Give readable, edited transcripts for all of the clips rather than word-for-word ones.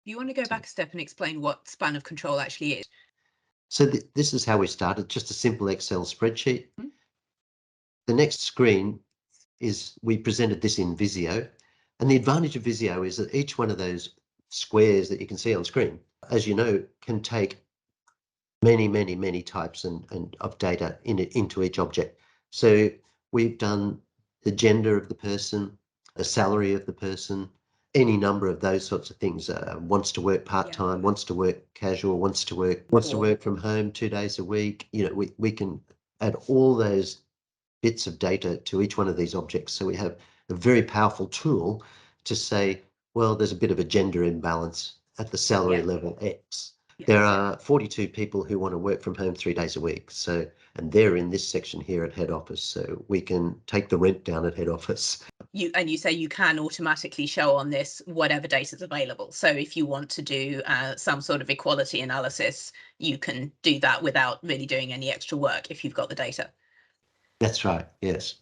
You want to go back a step and explain what span of control actually is? So this is how we started, just a simple Excel spreadsheet. Mhm. The next screen is we presented this in Visio. And the advantage of Visio is that each one of those squares that you can see on screen, as you know, can take many types and of data into each object. So we've done the gender of the person, the salary of the person, any number of those sorts of things. Wants to work part-time, wants to work casual, wants to work from home 2 days a week. You know, we can add all those bits of data to each one of these objects. So we have a very powerful tool to say, well, there's a bit of a gender imbalance at the salary level X. There are 42 people who want to work from home 3 days a week. So, and they're in this section here at head office. So we can take the rent down at head office. You say you can automatically show on this whatever data is available. So if you want to do some sort of equality analysis, you can do that without really doing any extra work if you've got the data. That's right. Yes.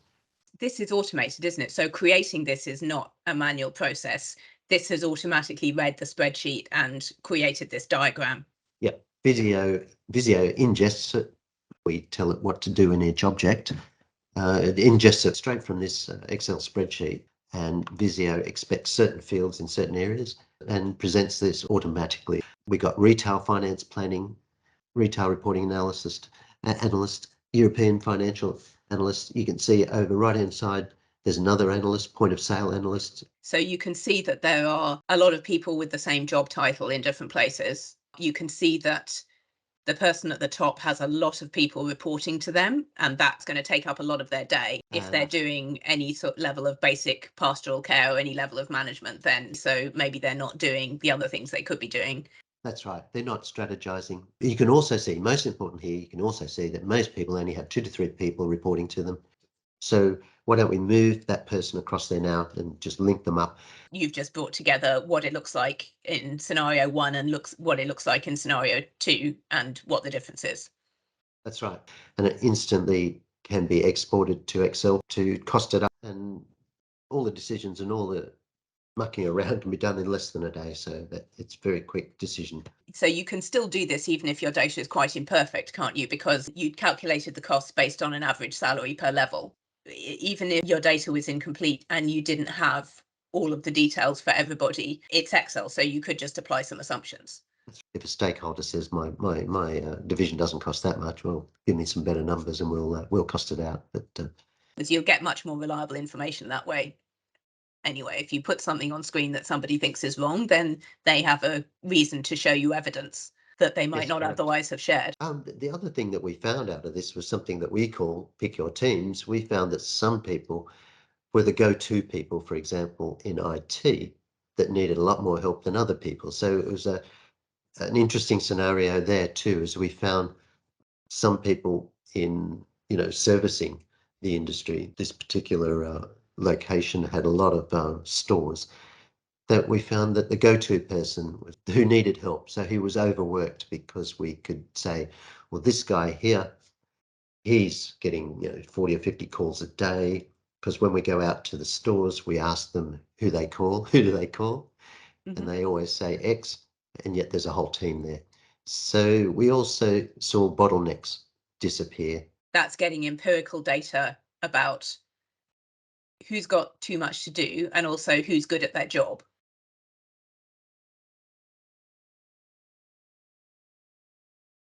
This is automated, isn't it? So creating this is not a manual process. This has automatically read the spreadsheet and created this diagram. Yep. Visio ingests it. We tell it what to do in each object. It ingests it straight from this Excel spreadsheet, and Visio expects certain fields in certain areas and presents this automatically. We got retail finance planning, retail reporting analyst, European financial analyst. You can see over right-hand side, there's another analyst, point of sale analyst. So you can see that there are a lot of people with the same job title in different places. You can see that the person at the top has a lot of people reporting to them, and that's going to take up a lot of their day. If they're doing any sort of level of basic pastoral care or any level of management, then so maybe they're not doing the other things they could be doing. That's right. They're not strategizing. You can also see, most important here, you can also see that most people only have 2 to 3 people reporting to them. So why don't we move that person across there now and just link them up? You've just brought together what it looks like in scenario 1 and what it looks like in scenario 2 and what the difference is. That's right. And it instantly can be exported to Excel to cost it up, and all the decisions and all the mucking around can be done in less than a day. So that it's a very quick decision. So you can still do this even if your data is quite imperfect, can't you? Because you'd calculated the costs based on an average salary per level. Even if your data was incomplete and you didn't have all of the details for everybody, it's Excel, so you could just apply some assumptions. If a stakeholder says my division doesn't cost that much, well, give me some better numbers and we'll cost it out. But Because you'll get much more reliable information that way. Anyway, if you put something on screen that somebody thinks is wrong, then they have a reason to show you evidence that they might not otherwise have shared. The other thing that we found out of this was something that we call pick your teams. We found that some people were the go-to people, for example, in IT, that needed a lot more help than other people. So it was an interesting scenario there too, as we found some people in, servicing the industry. This particular location had a lot of stores, that we found that the go-to person was who needed help. So he was overworked, because we could say, well, this guy here, he's getting 40 or 50 calls a day, because when we go out to the stores, we ask them who do they call, and they always say X, and yet there's a whole team there. So we also saw bottlenecks disappear. That's getting empirical data about who's got too much to do and also who's good at their job.